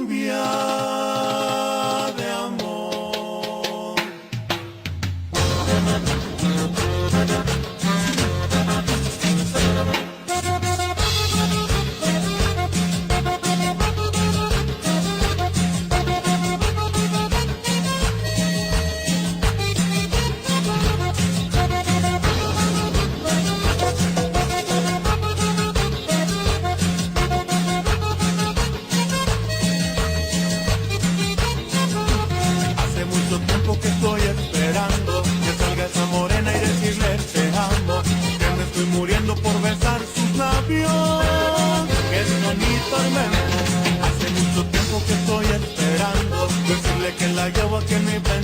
cumbia de amor. Hace mucho tiempo que estoy esperando que salga esa morena y decirle te amo, que me estoy muriendo por besar sus labios, que son mi tormento. Hace mucho tiempo que estoy esperando decirle que la llevo aquí en mi pensamiento.